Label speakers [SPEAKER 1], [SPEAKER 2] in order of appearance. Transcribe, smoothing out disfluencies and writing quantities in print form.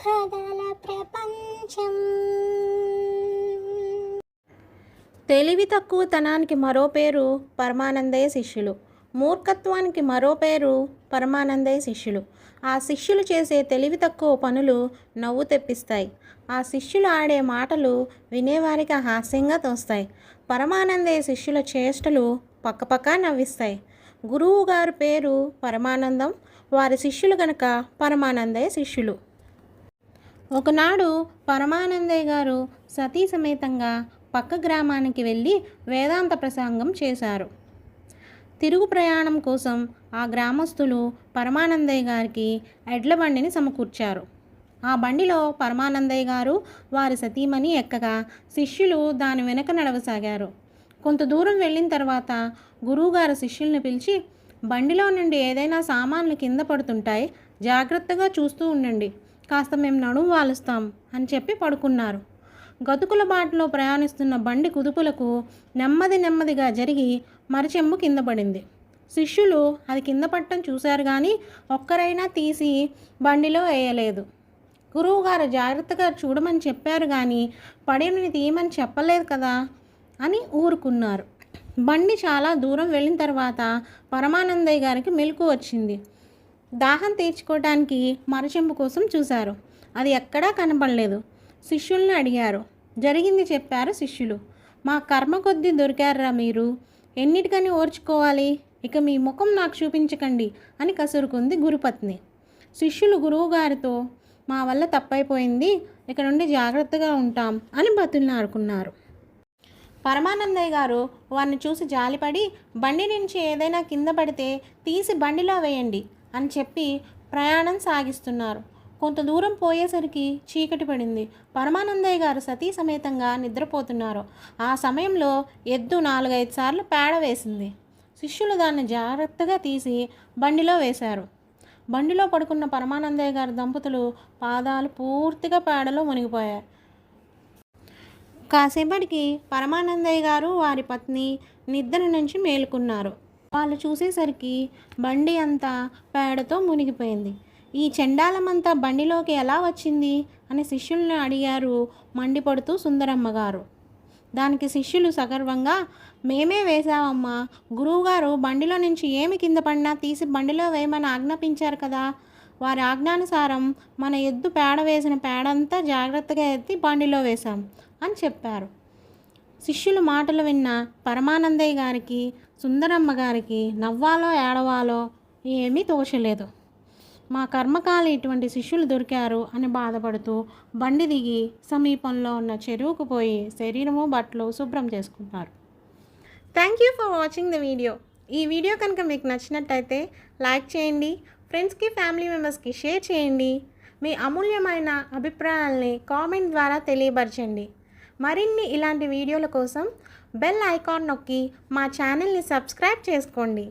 [SPEAKER 1] కథల ప్రపంచం.
[SPEAKER 2] తెలివి తక్కువతనానికి మరో పేరు పరమానందయ్య శిష్యులు. మూర్ఖత్వానికి మరో పేరు పరమానందయ్య శిష్యులు. ఆ శిష్యులు చేసే తెలివి తక్కువ పనులు నవ్వు తెప్పిస్తాయి. ఆ శిష్యులు ఆడే మాటలు వినేవారికి హాస్యంగా తోస్తాయి. పరమానందయ్య శిష్యుల చేష్టలు పక్కపక్క నవ్విస్తాయి. గురువు గారి పేరు పరమానందం, వారి శిష్యులు కనుక పరమానందయ్య శిష్యులు. ఒకనాడు పరమానందయ్య గారు సతీ సమేతంగా పక్క గ్రామానికి వెళ్ళి వేదాంత ప్రసంగం చేశారు. తిరుగు ప్రయాణం కోసం ఆ గ్రామస్తులు పరమానందయ్య గారికి ఎడ్ల బండిని సమకూర్చారు. ఆ బండిలో పరమానందయ్య గారు వారి సతీమణి ఎక్కగా శిష్యులు దాని వెనక నడవసాగారు. కొంత దూరం వెళ్ళిన తర్వాత గురువుగారు శిష్యుల్ని పిలిచి, బండిలో నుండి ఏదైనా సామాన్లు కింద పడుతుంటాయి, జాగ్రత్తగా చూస్తూ ఉండండి, కాస్త మేము నడుము వాలుస్తాం అని చెప్పి పడుకున్నారు. గతుకుల బాటలో ప్రయాణిస్తున్న బండి కుదుపులకు నెమ్మదిగా జరిగి మరచెంబు కింద పడింది. శిష్యులు అది కింద పట్టం చూశారు కానీ ఒక్కరైనా తీసి బండిలో వేయలేదు. గురువుగారు జాగ్రత్తగా చూడమని చెప్పారు కానీ పడినని తీయమని చెప్పలేదు కదా అని ఊరుకున్నారు. బండి చాలా దూరం వెళ్ళిన తర్వాత పరమానందయ్య గారికి మెలకు వచ్చింది. దాహం తీర్చుకోవడానికి మరచెంబు కోసం చూశారు. అది ఎక్కడా కనపడలేదు. శిష్యుల్ని అడిగారు. జరిగింది చెప్పారు శిష్యులు. మా కర్మ కొద్దీ దొరికారా మీరు, ఎన్నిటికని ఓర్చుకోవాలి, ఇక మీ ముఖం నాకు చూపించకండి అని కసురుకుంది గురుపత్ని. శిష్యులు గురువుగారితో, మా వల్ల తప్పైపోయింది, ఇక నుండి జాగ్రత్తగా ఉంటాం అని బతులాడుకున్నారు. పరమానందయ్య గారు వారిని చూసి జాలిపడి, బండి నుంచి ఏదైనా కింద పడితే తీసి బండిలో వేయండి అని చెప్పి ప్రయాణం సాగిస్తున్నారు. కొంత దూరం పోయేసరికి చీకటి పడింది. పరమానందయ్య గారు సతీ సమేతంగా నిద్రపోతున్నారు. ఆ సమయంలో ఎద్దు 4-5 సార్లు పేడ వేసింది. శిష్యులు దాన్ని జాగ్రత్తగా తీసి బండిలో వేశారు. బండిలో పడుకున్న పరమానందయ్య గారి దంపతులు పాదాలు పూర్తిగా పేడలో మునిగిపోయాయి. కాసేపటికి పరమానందయ్య గారు వారి పత్ని నిద్ర నుంచి మేలుకున్నారు. వాళ్ళు చూసేసరికి బండి అంతా పేడతో మునిగిపోయింది. ఈ చెండాలమంతా బండిలోకి ఎలా వచ్చింది అని శిష్యుల్ని అడిగారు మండిపడుతూ సుందరమ్మ గారు. దానికి శిష్యులు సగర్వంగా, మేమే వేశామమ్మా, గురువుగారు బండిలో నుంచి ఏమి కింద పడినా తీసి బండిలో వేయమని ఆజ్ఞాపించారు కదా, వారి ఆజ్ఞానుసారం మన ఎద్దు పేడ వేసిన పేడంతా జాగ్రత్తగా ఎత్తి బండిలో వేశాం అని చెప్పారు. శిష్యుల మాటలు విన్న పరమానందయ్య గారికి సుందరమ్మ గారికి నవ్వాలో ఏడవాలో ఏమీ తోచలేదు. మా కర్మకాలి ఇటువంటి శిష్యులు దొరికారు అని బాధపడుతూ బండి దిగి సమీపంలో ఉన్న చెరువుకు పోయి శరీరము బట్టలు శుభ్రం చేసుకుంటారు. Thank you for watching the video. ఈ వీడియో కనుక మీకు నచ్చినట్టయితే లైక్ చేయండి, ఫ్రెండ్స్కి ఫ్యామిలీ మెంబర్స్కి షేర్ చేయండి. మీ అమూల్యమైన అభిప్రాయాల్ని కామెంట్ ద్వారా తెలియపరచండి. మరిన్ని ఇలాంటి వీడియోల కోసం బెల్ ఐకాన్ నొక్కి మా ఛానల్ని సబ్స్క్రైబ్ చేసుకోండి.